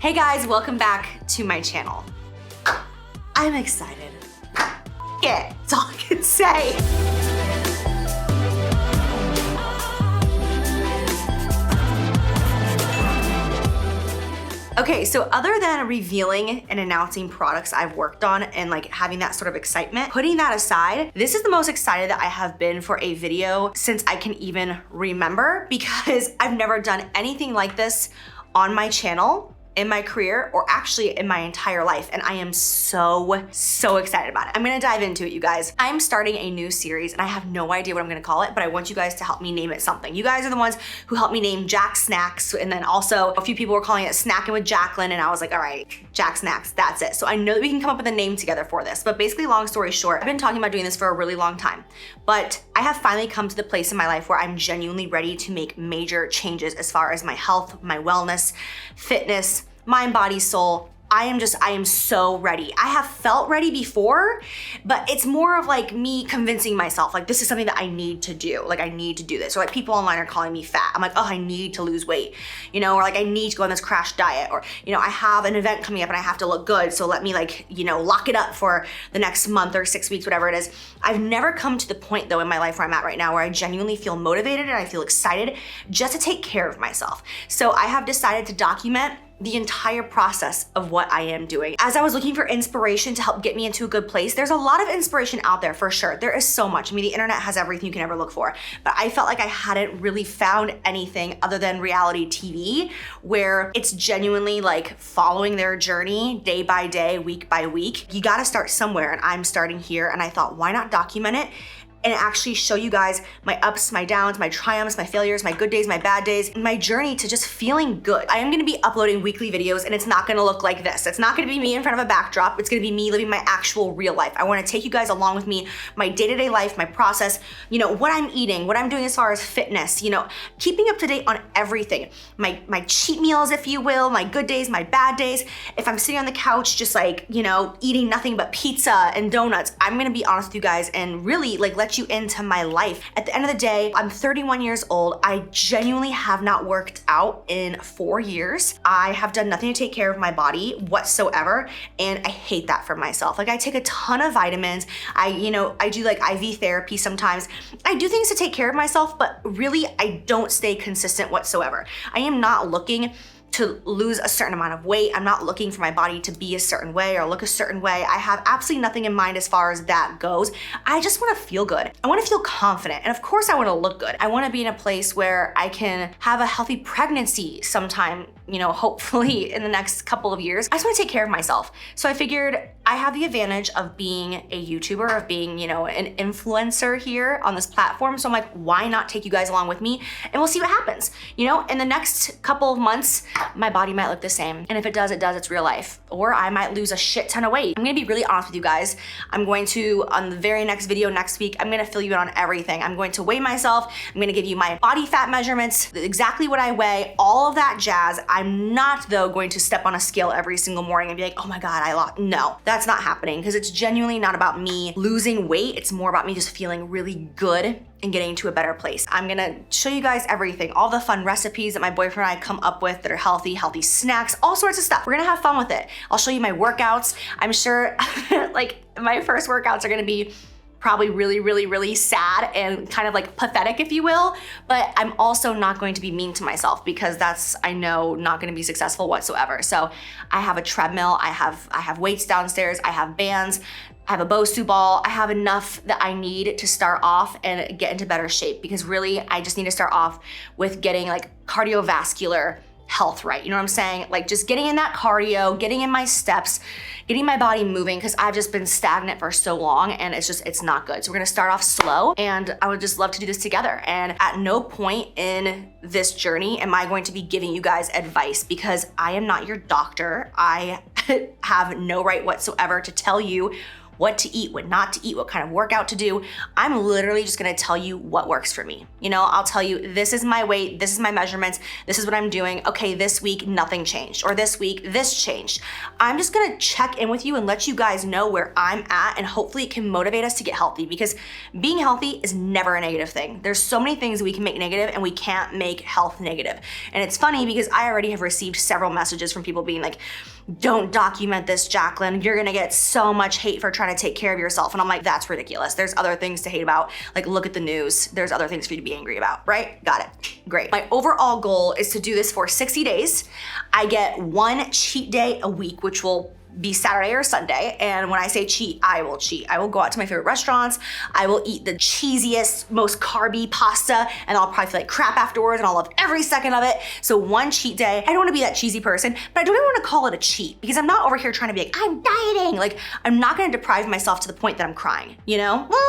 Hey guys, welcome back to my channel. I'm excited. Yeah, that's all I can say. Okay, so other than revealing and announcing products I've worked on and like having that sort of excitement, putting that aside, this is the most excited that I have been for a video since I can even remember, because I've never done anything like this on my channel, in my career, or actually in my entire life. And I am so excited about it. I'm gonna dive into it, you guys. I'm starting a new series and I have no idea what I'm gonna call it, but I want you guys to help me name it something. You guys are the ones who helped me name Jack Snacks, and then also a few people were calling it Snacking with Jaclyn, and I was like, all right, Jack Snacks, that's it. So I know that we can come up with a name together for this, but basically, long story short, I've been talking about doing this for a really long time, but I have finally come to the place in my life where I'm genuinely ready to make major changes as far as my health, my wellness, fitness, mind, body, soul. I am so ready. I have felt ready before, but it's more of like me convincing myself, like this is something that I need to do. Like I need to do this. Or like people online are calling me fat. I'm like, oh, I need to lose weight, you know, or like I need to go on this crash diet, or, you know, I have an event coming up and I have to look good. So let me like, you know, lock it up for the next month or 6 weeks, whatever it is. I've never come to the point though in my life where I'm at right now where I genuinely feel motivated and I feel excited just to take care of myself. So I have decided to document the entire process of what I am doing. As I was looking for inspiration to help get me into a good place, there's a lot of inspiration out there for sure. There is so much. I mean, the internet has everything you can ever look for, but I felt like I hadn't really found anything other than reality TV where it's genuinely like following their journey day by day, week by week. You gotta start somewhere, and I'm starting here, and I thought, why not document it and actually show you guys my ups, my downs, my triumphs, my failures, my good days, my bad days, my journey to just feeling good. I am gonna be uploading weekly videos, and it's not gonna look like this. It's not gonna be me in front of a backdrop. It's gonna be me living my actual real life. I wanna take you guys along with me, my day-to-day life, my process, you know, what I'm eating, what I'm doing as far as fitness, you know, keeping up to date on everything. My cheat meals, if you will, my good days, my bad days. If I'm sitting on the couch just like, you know, eating nothing but pizza and donuts, I'm gonna be honest with you guys and really like let you into my life. At the end of the day, I'm 31 years old. I genuinely have not worked out in 4 years. I have done nothing to take care of my body whatsoever, and I hate that for myself. Like I take a ton of vitamins. I do like IV therapy sometimes. I do things to take care of myself, but really I don't stay consistent whatsoever. I am not looking to lose a certain amount of weight. I'm not looking for my body to be a certain way or look a certain way. I have absolutely nothing in mind as far as that goes. I just wanna feel good. I wanna feel confident. And of course I wanna look good. I wanna be in a place where I can have a healthy pregnancy sometime, you know, hopefully in the next couple of years. I just wanna take care of myself. So I figured I have the advantage of being a YouTuber, of being, you know, an influencer here on this platform. So I'm like, why not take you guys along with me and we'll see what happens. You know, in the next couple of months, my body might look the same. And if it does, it's real life. Or I might lose a shit ton of weight. I'm gonna be really honest with you guys. I'm going to, on the very next video next week, I'm gonna fill you in on everything. I'm going to weigh myself. I'm gonna give you my body fat measurements, exactly what I weigh, all of that jazz. I'm not though going to step on a scale every single morning and be like, oh my God, I lost. No, that's not happening, because it's genuinely not about me losing weight. It's more about me just feeling really good and getting to a better place. I'm gonna show you guys everything, all the fun recipes that my boyfriend and I come up with that are healthy snacks, all sorts of stuff. We're gonna have fun with it. I'll show you my workouts. I'm sure like my first workouts are gonna be probably really sad and kind of like pathetic, if you will, but I'm also not going to be mean to myself, because that's, I know, not gonna be successful whatsoever. So I have a treadmill, I have weights downstairs, I have bands, I have a Bosu ball. I have enough that I need to start off and get into better shape, because really I just need to start off with getting like cardiovascular health right. You know what I'm saying? Like just getting in that cardio, getting in my steps, getting my body moving, because I've just been stagnant for so long and it's not good. So we're gonna start off slow, and I would just love to do this together. And at no point in this journey am I going to be giving you guys advice, because I am not your doctor. I have no right whatsoever to tell you what to eat, what not to eat, what kind of workout to do. I'm literally just gonna tell you what works for me. You know, I'll tell you, this is my weight, this is my measurements, this is what I'm doing. Okay, this week, nothing changed. Or this week, this changed. I'm just gonna check in with you and let you guys know where I'm at, and hopefully it can motivate us to get healthy, because being healthy is never a negative thing. There's so many things we can make negative, and we can't make health negative. And it's funny because I already have received several messages from people being like, don't document this, Jaclyn. You're gonna get so much hate for trying to take care of yourself. And I'm like, that's ridiculous. There's other things to hate about. Like, look at the news. There's other things for you to be angry about, right? Got it. Great. My overall goal is to do this for 60 days. I get one cheat day a week, which will be Saturday or Sunday. And when I say cheat, I will cheat. I will go out to my favorite restaurants. I will eat the cheesiest, most carby pasta, and I'll probably feel like crap afterwards, and I'll love every second of it. So one cheat day. I don't want to be that cheesy person, but I don't even want to call it a cheat, because I'm not over here trying to be like, I'm dieting. Like, I'm not going to deprive myself to the point that I'm crying, you know? Well,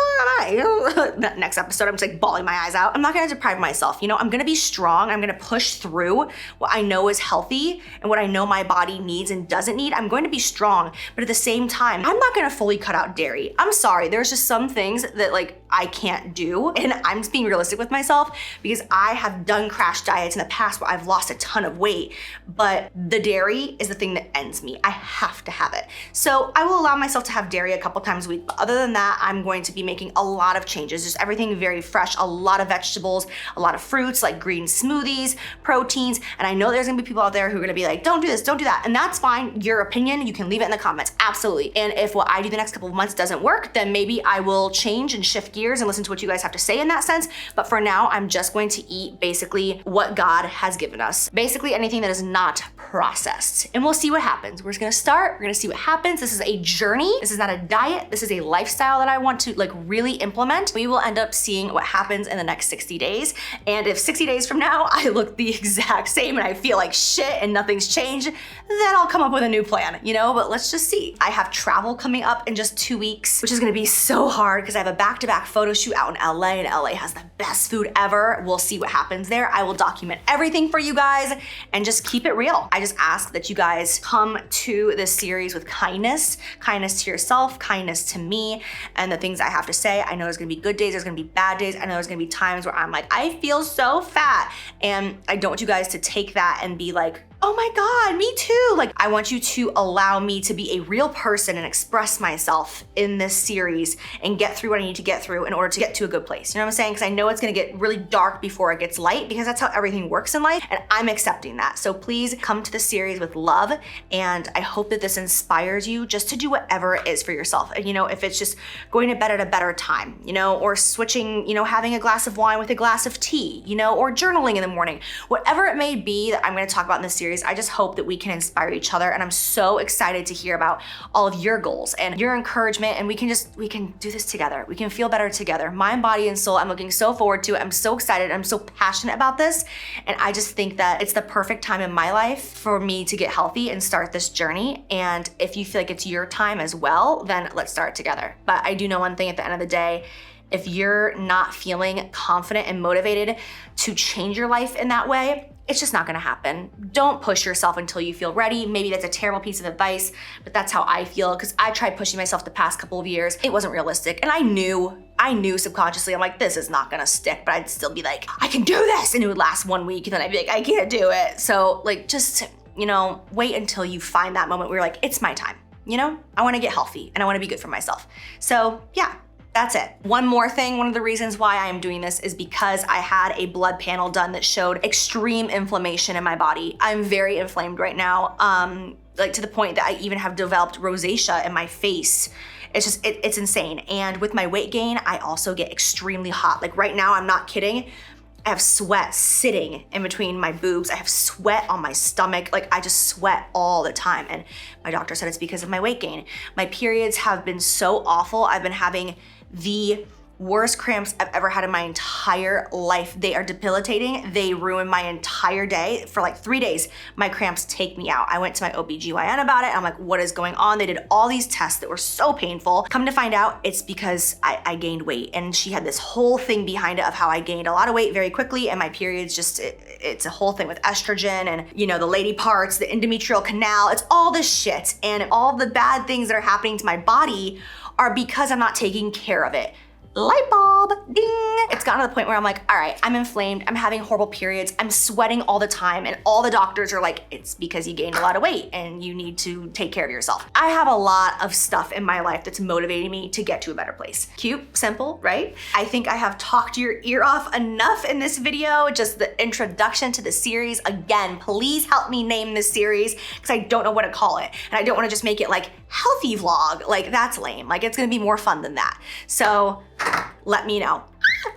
next episode, I'm just like bawling my eyes out. I'm not going to deprive myself. You know, I'm going to be strong. I'm going to push through what I know is healthy and what I know my body needs and doesn't need. I'm going to be strong, but at the same time, I'm not gonna fully cut out dairy. I'm sorry, there's just some things that like I can't do, and I'm just being realistic with myself, because I have done crash diets in the past where I've lost a ton of weight, but the dairy is the thing that ends me. I have to have it. So I will allow myself to have dairy a couple times a week, but other than that, I'm going to be making a lot of changes, just everything very fresh, a lot of vegetables, a lot of fruits, like green smoothies, proteins, and I know there's gonna be people out there who are gonna be like, don't do this, don't do that, and that's fine. Your opinion, you can leave it in the comments, absolutely. And if what I do the next couple of months doesn't work, then maybe I will change and shift gears and listen to what you guys have to say in that sense. But for now, I'm just going to eat basically what God has given us. Basically anything that is not processed. And we'll see what happens. We're just gonna start, we're gonna see what happens. This is a journey. This is not a diet. This is a lifestyle that I want to like really implement. We will end up seeing what happens in the next 60 days. And if 60 days from now, I look the exact same and I feel like shit and nothing's changed, then I'll come up with a new plan, you know? But let's just see. I have travel coming up in just 2 weeks, which is gonna be so hard because I have a back-to-back photo shoot out in LA, and LA has the best food ever. We'll see what happens there. I will document everything for you guys and just keep it real. I just ask that you guys come to this series with kindness to yourself, kindness to me, and the things I have to say. I know there's gonna be good days, there's gonna be bad days. I know there's gonna be times where I'm like, I feel so fat. And I don't want you guys to take that and be like, oh my God, me too. Like, I want you to allow me to be a real person and express myself in this series and get through what I need to get through in order to get to a good place. You know what I'm saying? Because I know it's gonna get really dark before it gets light, because that's how everything works in life, and I'm accepting that. So please come to the series with love, and I hope that this inspires you just to do whatever it is for yourself. And you know, if it's just going to bed at a better time, you know, or switching, you know, having a glass of wine with a glass of tea, you know, or journaling in the morning, whatever it may be that I'm gonna talk about in this series, I just hope that we can inspire each other. And I'm so excited to hear about all of your goals and your encouragement, and we can do this together. We can feel better together, mind, body, and soul. I'm looking so forward to it. I'm so excited. I'm so passionate about this. And I just think that it's the perfect time in my life for me to get healthy and start this journey. And if you feel like it's your time as well, then let's start together. But I do know one thing at the end of the day: if you're not feeling confident and motivated to change your life in that way, it's just not gonna happen. Don't push yourself until you feel ready. Maybe that's a terrible piece of advice, but that's how I feel, because I tried pushing myself the past couple of years. It wasn't realistic, and I knew subconsciously, I'm like, this is not gonna stick, but I'd still be like, I can do this, and it would last 1 week, and then I'd be like, I can't do it. So like, just, you know, wait until you find that moment where you're like, it's my time, you know? I wanna get healthy, and I wanna be good for myself. So yeah. That's it. One more thing, one of the reasons why I am doing this is because I had a blood panel done that showed extreme inflammation in my body. I'm very inflamed right now, like to the point that I even have developed rosacea in my face. It's just, it's insane. And with my weight gain, I also get extremely hot. Like right now, I'm not kidding. I have sweat sitting in between my boobs. I have sweat on my stomach. Like I just sweat all the time. And my doctor said it's because of my weight gain. My periods have been so awful. I've been having the worst cramps I've ever had in my entire life. They are debilitating. They ruin my entire day. For like 3 days, my cramps take me out. I went to my OBGYN about it. I'm like, what is going on? They did all these tests that were so painful. Come to find out, it's because I gained weight. And she had this whole thing behind it of how I gained a lot of weight very quickly, and my periods just, it's a whole thing with estrogen and, you know, the lady parts, the endometrial canal, it's all this shit. And all the bad things that are happening to my body are because I'm not taking care of it. Light bulb, ding. It's gotten to the point where I'm like, all right, I'm inflamed, I'm having horrible periods, I'm sweating all the time, and all the doctors are like, it's because you gained a lot of weight and you need to take care of yourself. I have a lot of stuff in my life that's motivating me to get to a better place. Cute, simple, right? I think I have talked your ear off enough in this video, just the introduction to the series. Again, please help me name this series because I don't know what to call it. And I don't want to just make it like healthy vlog, like that's lame. Like it's gonna be more fun than that. So let me know.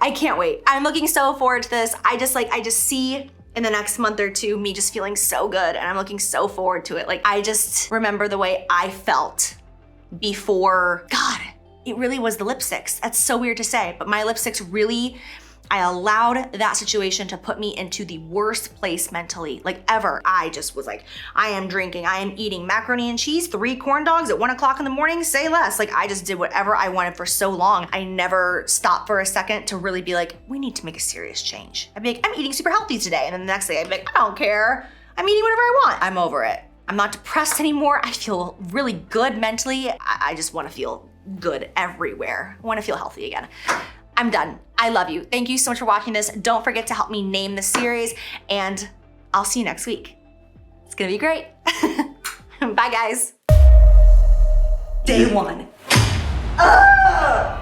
I can't wait. I'm looking so forward to this. I just see in the next month or two me just feeling so good, and I'm looking so forward to it. Like I just remember the way I felt before. God, it really was the lipsticks. That's so weird to say, but my lipsticks really, I allowed that situation to put me into the worst place mentally, like ever. I just was like, I am drinking, I am eating macaroni and cheese, 3 corn dogs at 1 o'clock in the morning, say less. Like I just did whatever I wanted for so long. I never stopped for a second to really be like, we need to make a serious change. I'd be like, I'm eating super healthy today. And then the next day I'd be like, I don't care. I'm eating whatever I want. I'm over it. I'm not depressed anymore. I feel really good mentally. I just wanna feel good everywhere. I wanna feel healthy again. I'm done. I love you. Thank you so much for watching this. Don't forget to help me name the series, and I'll see you next week. It's gonna be great. Bye, guys. Day 1.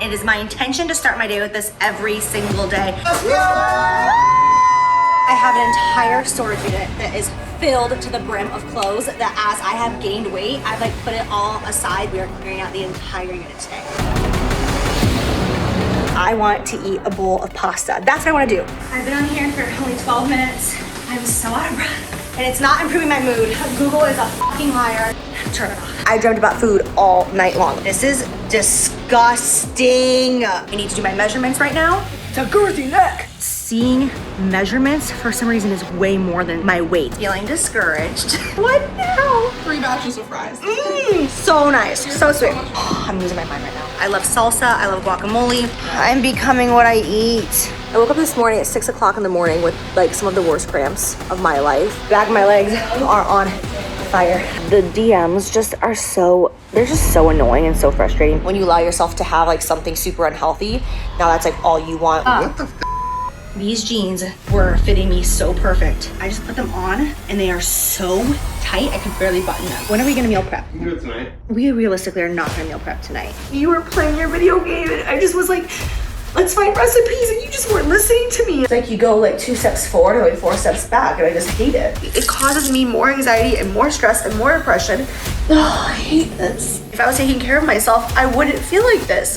It is my intention to start my day with this every single day. I have an entire storage unit that is filled to the brim of clothes that as I have gained weight, I've like put it all aside. We are clearing out the entire unit today. I want to eat a bowl of pasta. That's what I want to do. I've been on here for only 12 minutes. I'm so out of breath. And it's not improving my mood. Google is a fucking liar. Turn it off. I dreamt about food all night long. This is disgusting. I need to do my measurements right now. It's a girthy neck. Seeing measurements for some reason is way more than my weight. Feeling discouraged. What now? 3 batches of fries. So nice, so sweet. I'm losing my mind right now. I love salsa, I love guacamole. I'm becoming what I eat. I woke up this morning at 6 o'clock in the morning with like some of the worst cramps of my life. Back of my legs are on fire. The DMs just are they're just so annoying and so frustrating. When you allow yourself to have like something super unhealthy, now that's like all you want. What the f? These jeans were fitting me so perfect. I just put them on and they are so tight, I could barely button them. When are we gonna meal prep? You can do it tonight. We realistically are not gonna meal prep tonight. You were playing your video game and I just was like, let's find recipes, and you just weren't listening to me. It's like you go like 2 steps forward and like 4 steps back, and I just hate it. It causes me more anxiety and more stress and more depression. Oh, I hate this. If I was taking care of myself, I wouldn't feel like this.